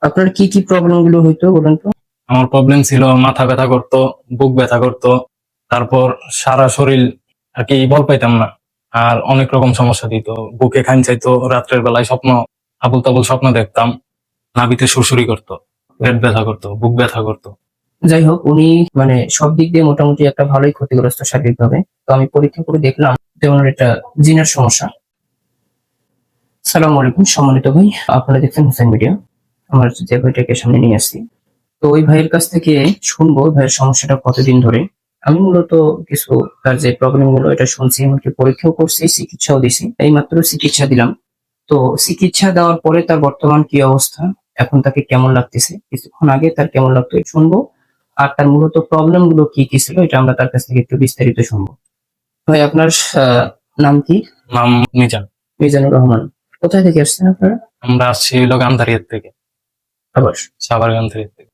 আপনার কি কি প্রবলেম গুলো হইতো বলেন তো? আমার প্রবলেম ছিল মাথা ব্যথা করতো, বুক ব্যথা করতো, তারপর সারা শরীর আর কি বল পাইতাম না। আর অনেক রকম সমস্যা দিত, বুকে খান চাইতো, রাত্রের বেলায় স্বপ্ন, আবুল তাবুল স্বপ্ন দেখতাম, নাভিতে সুরসুরি করতো, পেট ব্যথা করতো, বুক ব্যথা করতো। যাই হোক, উনি মানে সব দিক দিয়ে মোটামুটি একটা ভালোই ক্ষতিগ্রস্ত শারীরিকভাবে। তো আমি পরীক্ষা করে দেখলাম যে ওনার এটা জিনের সমস্যা। সালাম আলাইকুম সম্মানিত ভাই, আপনারা দেখছেন হোসেন মিডিয়া। আমার যে ভাইটাকে সামনে নিয়ে আসছি, তো ওই ভাইয়ের কাছ থেকে শুনবো ভাইয়ের সমস্যাটা কতদিন ধরে। আমি মূলত কিছু তার যে প্রবলেম গুলো এটা শুনছি, এমনকি পরীক্ষাও করছি, চিকিৎসাও দিছি। এইমাত্র চিকিৎসা দিলাম। তো চিকিৎসা দেওয়ার পরে তার বর্তমান কি অবস্থা, এখন তাকে কেমন লাগতেছে, কিছুক্ষণ আগে তার কেমন লাগতো এটা শুনবো। আর তার মূলত প্রবলেম গুলো কি কি ছিল এটা আমরা তার কাছ থেকে একটু বিস্তারিত শুনবো। ভাই আপনার নাম কি? নাম মিজান। মিজানুর রহমান। কোথায় থেকে আসছেন আপনারা? আমরা আসছি হলো গান্ধারিয়ার থেকে, আবার সাভার গান্ধারিয়ার থেকে।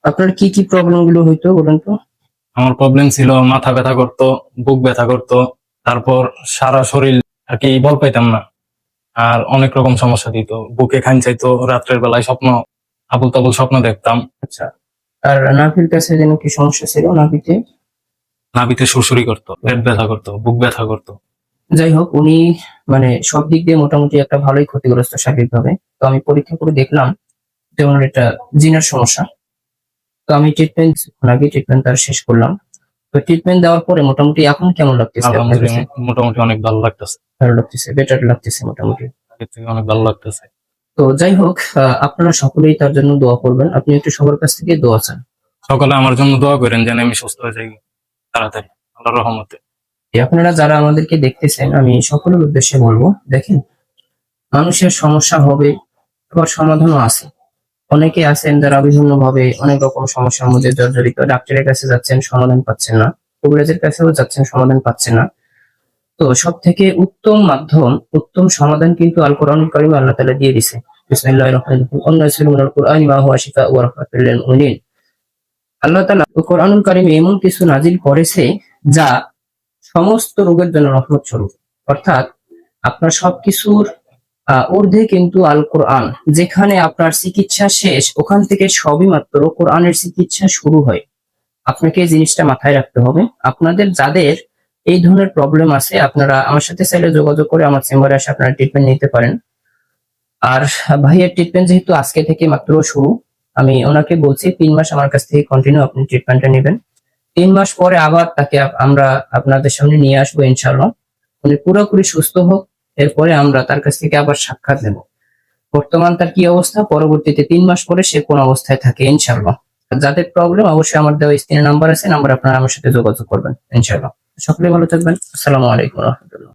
আপনার কি কি প্রবলেম গুলো হইতো বলেন তো? আমার প্রবলেম ছিল মাথা ব্যথা করতো, বুক ব্যথা করতো, তারপর সারা শরীর আর কি বল পাইতাম না। আর অনেক রকম সমস্যা দিত, বুকে খান চাইতো, রাত্রের বেলায় স্বপ্ন, আবুল তাবুল স্বপ্ন দেখতাম, আচ্ছা, আর নাভির কাছে যেন কি সমস্যা ছিল নাভিতে? নাভিতে সুরসুরি করতো, পেট ব্যথা করতো, বুক ব্যথা করতো। যাই হোক, উনি মানে সব দিক দিয়ে মোটামুটি একটা ভালোই ক্ষতিগ্রস্ত শারীরিকভাবে। তো আমি পরীক্ষা করে দেখলাম যে ওনার এটা জিনের সমস্যা। তো আমি ট্রিটমেন্ট আগে ট্রিটমেন্ট তার শেষ করলাম। তো ট্রিটমেন্ট দেওয়ার পরে মোটামুটি এখন কেমন লাগতেছে আপনার কাছে? আলহামদুলিল্লাহ মোটামুটি অনেক ভালো লাগতেছে, ভালো লাগতেছে, বেটার লাগতেছে মোটামুটি। আগের থেকে অনেক ভালো লাগতেছে। তো যাই হোক, আপনারা সকলেই তার জন্য দোয়া করবেন। আপনি একটু সবার কাছ থেকে দোয়া চান। সকলে আমার জন্য দোয়া করেন যেন আমি সুস্থ হয়ে যাই তাড়াতাড়ি, আল্লাহর রহমতে। আপনারা যারা আমাদেরকে দেখতেছেন, আমি সকলের উদ্দেশ্যে বলবো, দেখেন, মানুষের সমস্যা হবে, আবার সমাধানও আছে। অনেকে আছেন যারা বিভিন্ন ভাবে অনেক রকম সমস্যার মধ্যে জর্জরিত, ডাক্তারের কাছে যাচ্ছেন সমাধান পাচ্ছেন না, কবিরাজের কাছেও যাচ্ছেন সমাধান পাচ্ছেন না। তো সব থেকে উত্তম মাধ্যম, উত্তম সমাধান কিন্তু আল কোরআনুল কারীমে আল্লাহ তাআলা দিয়ে দিয়েছে। বিসমিল্লাহির রহমানির রহিম। ওয়ানাজ্জিলু মিনাল কুরআনি মা হুয়া শিফাa'un ওয়া রাহমাতুল লিল মুমিনিন। আল্লাহ তাআলা কোরআনুল কারীমে এমন কিছু নাজিল করেছে যা সমস্ত রোগের জন্য রহমত স্বরূপ। অর্থাৎ আপনার সবকিছুর ঊর্ধ্বে কিন্তু আল কোরআন। যেখানে আপনার চিকিৎসা শেষ, ওখান থেকে সবই মাত্র কোরআনের চিকিৎসা শুরু হয়। আপনাকে এই জিনিসটা মাথায় রাখতে হবে। আপনাদের যাদের এই ধরনের প্রবলেম আছে, আপনারা আমার সাথে চাইলে যোগাযোগ করে আমার চেম্বারে এসে আপনারা ট্রিটমেন্ট নিতে পারেন। আর ভাইয়ের ট্রিটমেন্ট যেহেতু আজকে থেকে মাত্র শুরু, আমি ওনাকে বলছি 3 মাস আমার কাছ থেকে কন্টিনিউ আপনি ট্রিটমেন্টটা নেবেন। 3 মাস পরে আবার তাকে আমরা আপনাদের সামনে নিয়ে আসবো ইনশাআল্লাহ। উনি পুরোপুরি সুস্থ হোক, এরপরে আমরা তার কাছ থেকে আবার সাক্ষাৎ নেব। বর্তমান তার কি অবস্থা, পরবর্তীতে 3 মাস পরে সে কোন অবস্থায় থাকে ইনশাআল্লাহ। যাদের প্রবলেম, অবশ্যই আমার দেওয়া স্ক্রিনে নাম্বার আছে, নাম্বার আপনারা আমার সাথে যোগাযোগ করবেন ইনশাআল্লাহ। সকলে ভালো থাকবেন। আসসালামু আলাইকুম ওয়া রাহমাতুল্লাহ।